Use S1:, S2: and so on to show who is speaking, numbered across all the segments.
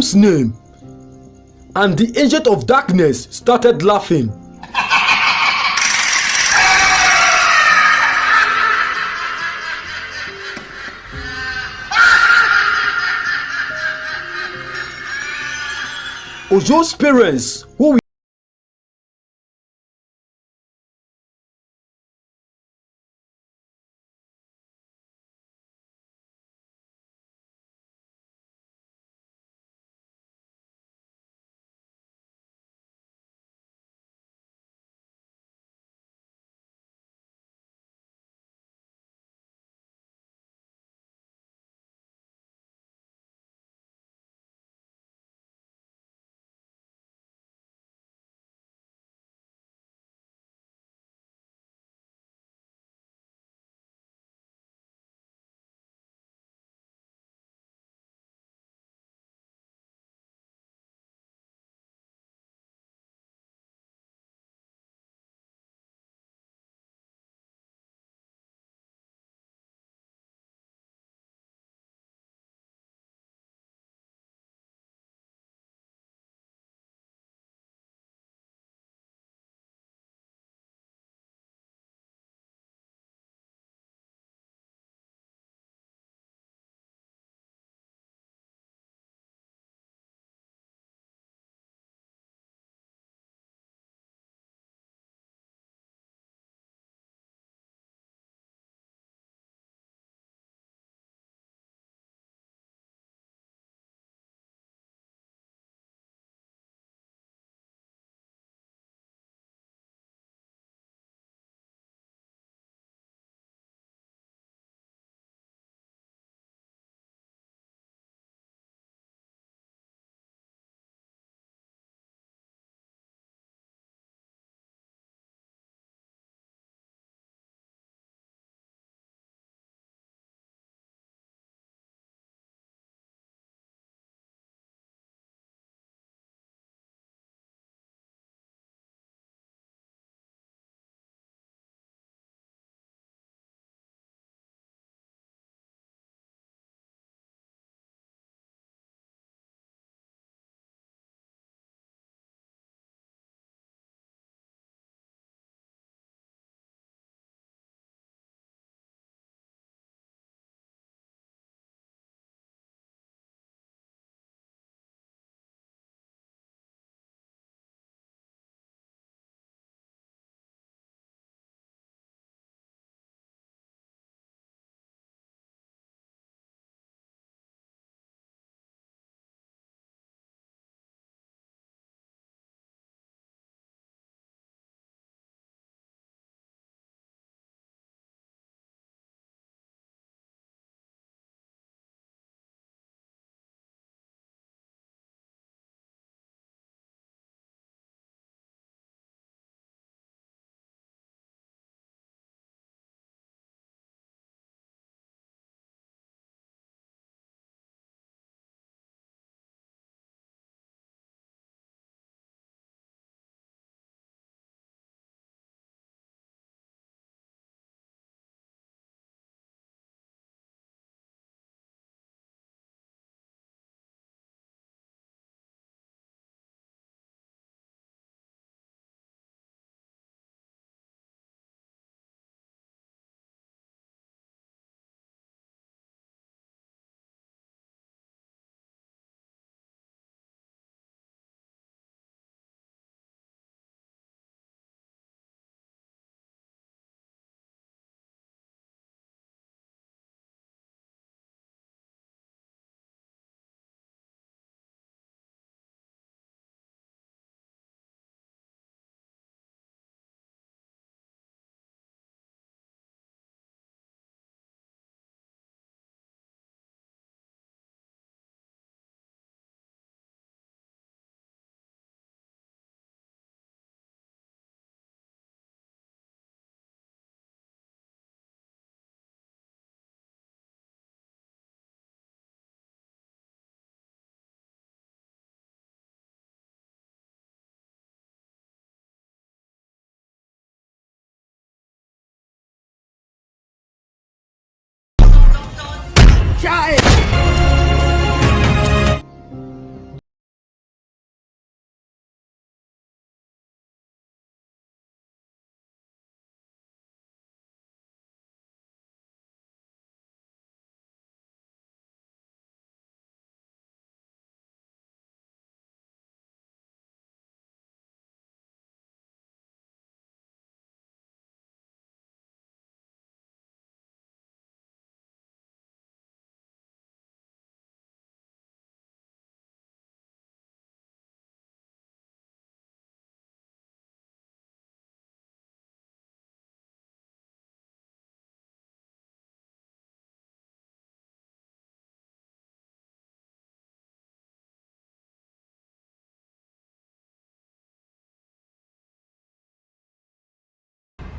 S1: Jesus's name. And the agent of darkness started laughing. Ojo's parents, who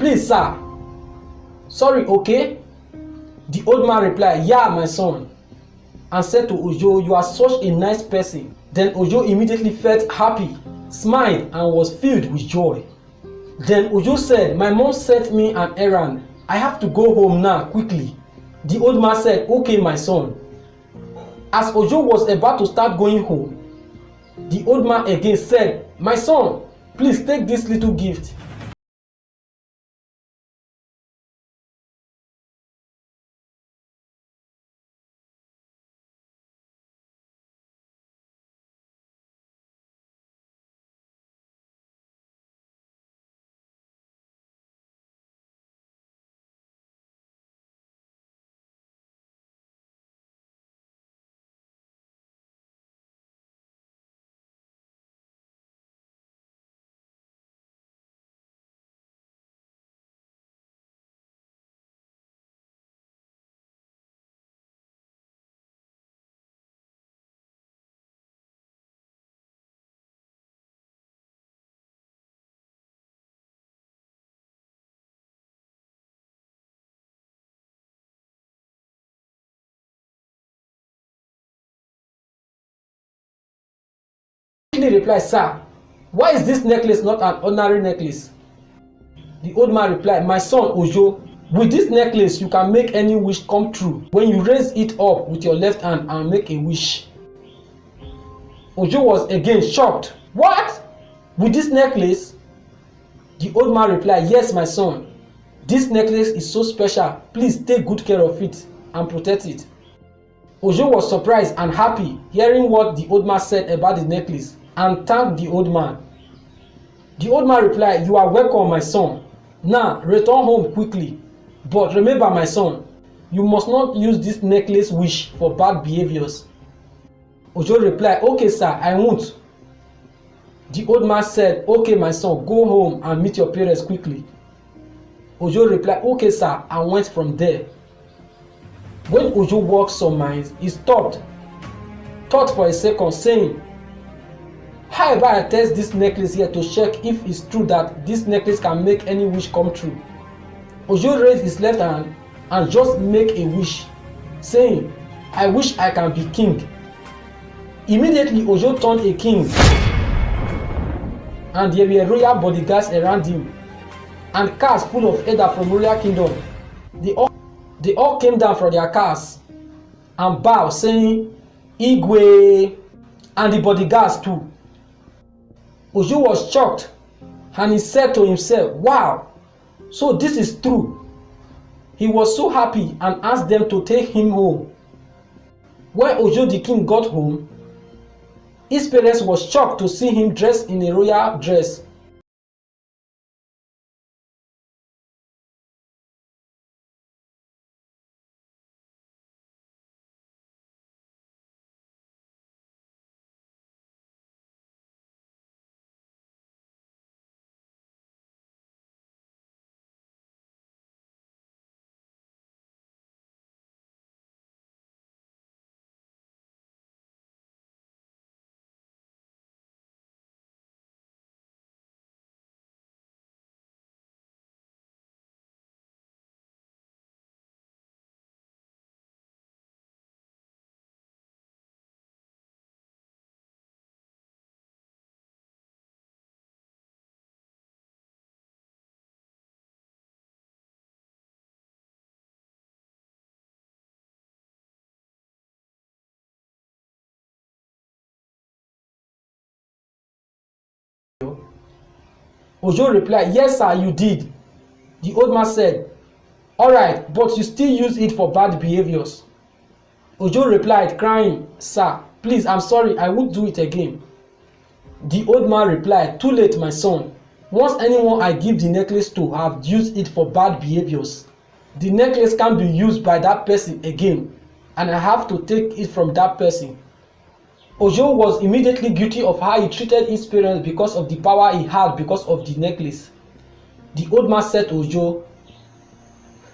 S2: Please, sir. Sorry, okay? The old man replied, yeah, my son, and said to Ojo, you are such a nice person. Then Ojo immediately felt happy, smiled, and was filled with joy. Then Ojo said, my mom sent me an errand. I have to go home now, quickly. The old man said, okay, my son. As Ojo was about to start going home, the old man again said, my son, please take this little gift. Quickly replied, sir, why is this necklace not an ordinary necklace? The old man replied, my son Ojo, with this necklace you can make any wish come true when you raise it up with your left hand and make a wish. Ojo was again shocked. What? With this necklace? The old man replied, yes, my son. This necklace is so special. Please take good care of it and protect it. Ojo was surprised and happy hearing what the old man said about the necklace and thanked the old man. The old man replied, you are welcome, my son. Now return home quickly. But remember, my son, you must not use this necklace wish for bad behaviors. Ojo replied, okay, sir, I won't. The old man said, okay, my son, go home and meet your parents quickly. Ojo replied, okay, sir, and went from there. When Ojo walked some miles, he stopped, thought for a second, saying, how about I test this necklace here to check if it's true that this necklace can make any wish come true? Ojo raised his left hand and just make a wish, saying, I wish I can be king. Immediately Ojo turned a king, and there were royal bodyguards around him, and cars full of elders from royal kingdom. They all came down from their cars and bowed, saying, Igwe, and the bodyguards too. Ojo was shocked, and he said to himself, wow, so this is true. He was so happy and asked them to take him home. When Ojo the king got home, his parents were shocked to see him dressed in a royal dress. Ojo replied, yes, sir, you did. The old man said, all right, but you still use it for bad behaviors. Ojo replied, crying, sir, please, I'm sorry, I won't do it again. The old man replied, too late, my son. Once anyone I give the necklace to have used it for bad behaviors, the necklace can't be used by that person again, and I have to take it from that person. Ojo was immediately guilty of how he treated his parents because of the power he had because of the necklace. The old man said to Ojo,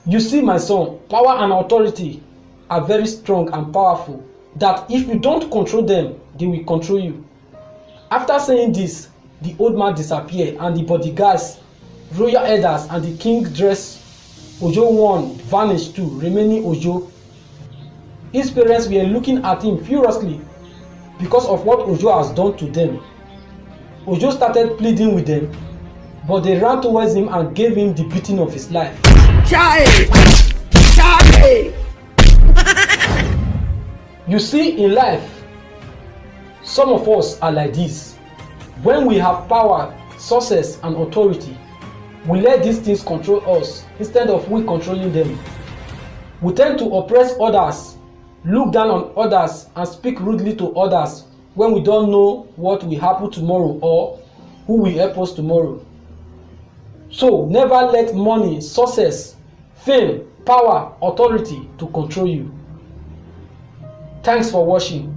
S2: you see, my son, power and authority are very strong and powerful, that if you don't control them, they will control you. After saying this, the old man disappeared and the bodyguards royal elders and the king dress Ojo one vanished too, remaining Ojo. His parents were looking at him furiously because of what Ojo has done to them. Ojo started pleading with them, but they ran towards him and gave him the beating of his life.
S3: Charlie! Charlie!
S2: You see, in life, some of us are like this. When we have power, success, and authority, we let these things control us instead of we controlling them. We tend to oppress others, look down on others, and speak rudely to others when we don't know what will happen tomorrow or who will help us tomorrow. So never let money, success, fame, power, authority to control you. Thanks for watching.